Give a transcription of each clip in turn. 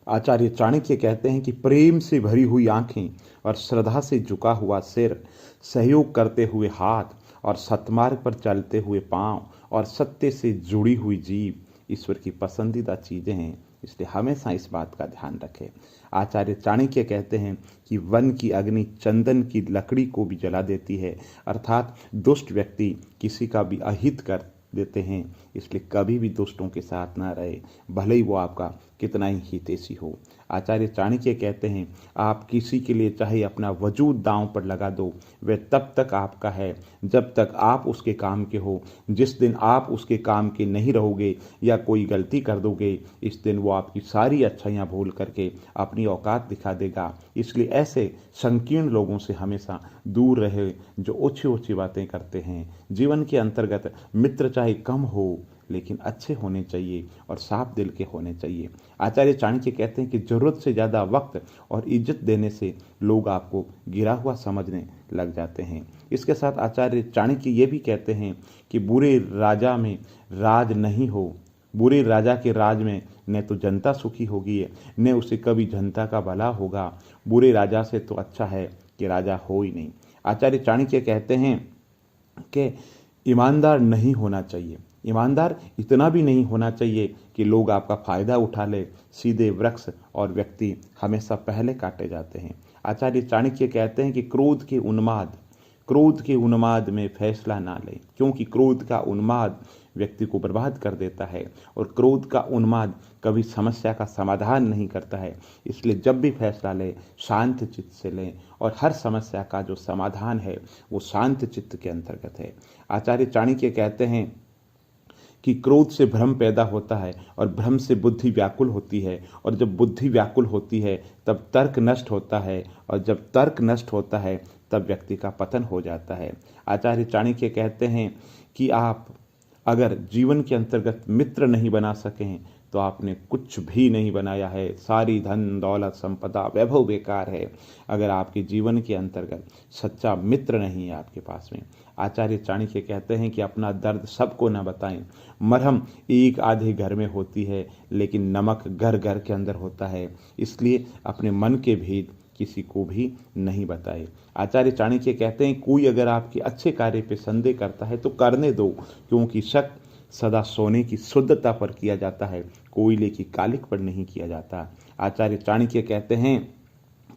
आचार्य चाणक्य कहते हैं कि प्रेम से भरी हुई आंखें और श्रद्धा से झुका हुआ सिर, सहयोग करते हुए हाथ और सत्मार्ग पर चलते हुए पांव और सत्य से जुड़ी हुई जीभ ईश्वर की पसंदीदा चीजें हैं। इसलिए हमेशा इस बात का ध्यान रखें। आचार्य चाणक्य कहते हैं कि वन की अग्नि चंदन की लकड़ी को भी जला देती है, अर्थात दुष्ट व्यक्ति किसी का भी अहित कर देते हैं। इसलिए कभी भी दुष्टों के साथ ना रहे, भले ही वो आपका कितना ही हितैषी हो। आचार्य चाणक्य कहते हैं, आप किसी के लिए चाहे अपना वजूद दांव पर लगा दो, वह तब तक आपका है जब तक आप उसके काम के हो। जिस दिन आप उसके काम के नहीं रहोगे या कोई गलती कर दोगे, इस दिन वो आपकी सारी अच्छाइयाँ भूल करके अपनी औकात दिखा देगा। इसलिए ऐसे संकीर्ण लोगों से हमेशा दूर रहे जो ऊंची ऊंची बातें करते हैं। जीवन के अंतर्गत मित्र चाहे कम हो, लेकिन अच्छे होने चाहिए और साफ दिल के होने चाहिए। आचार्य चाणक्य कहते हैं कि जरूरत से ज़्यादा वक्त और इज्जत देने से लोग आपको गिरा हुआ समझने लग जाते हैं। इसके साथ आचार्य चाणक्य ये भी कहते हैं कि बुरे राजा में राज नहीं हो, बुरे राजा के राज में न तो जनता सुखी होगी न उसे कभी जनता का भला होगा। बुरे राजा से तो अच्छा है कि राजा हो ही नहीं। आचार्य चाणक्य कहते हैं कि ईमानदार नहीं होना चाहिए, ईमानदार इतना भी नहीं होना चाहिए कि लोग आपका फायदा उठा ले। सीधे वृक्ष और व्यक्ति हमेशा पहले काटे जाते हैं। आचार्य चाणक्य कहते हैं कि क्रोध के उन्माद में फैसला ना लें, क्योंकि क्रोध का उन्माद व्यक्ति को बर्बाद कर देता है और क्रोध का उन्माद कभी समस्या का समाधान नहीं करता है। इसलिए जब भी फैसला लें, शांत चित्त से लें और हर समस्या का जो समाधान है वो शांत चित्त के अंतर्गत है। आचार्य चाणक्य कहते हैं कि क्रोध से भ्रम पैदा होता है और भ्रम से बुद्धि व्याकुल होती है, और जब बुद्धि व्याकुल होती है तब तर्क नष्ट होता है, और जब तर्क नष्ट होता है तब व्यक्ति का पतन हो जाता है। आचार्य चाणक्य कहते हैं कि आप अगर जीवन के अंतर्गत मित्र नहीं बना सकें तो आपने कुछ भी नहीं बनाया है। सारी धन दौलत संपदा वैभव बेकार है अगर आपके जीवन के अंतर्गत सच्चा मित्र नहीं है आपके पास में। आचार्य चाणक्य कहते हैं कि अपना दर्द सबको न बताएं। मरहम एक आधे घर में होती है, लेकिन नमक घर घर के अंदर होता है। इसलिए अपने मन के भेद किसी को भी नहीं बताए। आचार्य चाणक्य कहते हैं, कोई अगर आपके अच्छे कार्य पे संदेह करता है तो करने दो, क्योंकि शक सदा सोने की शुद्धता पर किया जाता है, कोयले की कालिक पर नहीं किया जाता। आचार्य चाणक्य कहते हैं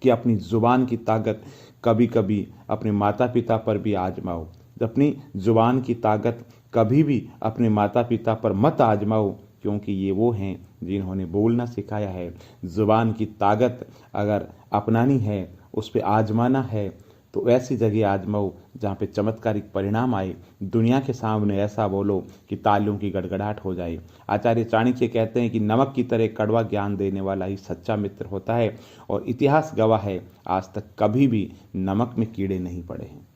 कि अपनी जुबान की ताकत कभी कभी अपने माता पिता पर भी आजमाओ। अपनी जुबान की ताकत कभी भी अपने माता पिता पर मत आजमाओ, क्योंकि ये वो हैं जिन्होंने बोलना सिखाया है। जुबान की ताकत अगर अपनानी है, उस पर आजमाना है, तो ऐसी जगह आजमाओ जहाँ पे चमत्कारिक परिणाम आए। दुनिया के सामने ऐसा बोलो कि तालियों की गड़गड़ाहट हो जाए। आचार्य चाणक्य कहते हैं कि नमक की तरह कड़वा ज्ञान देने वाला ही सच्चा मित्र होता है, और इतिहास गवाह है आज तक कभी भी नमक में कीड़े नहीं पड़े हैं।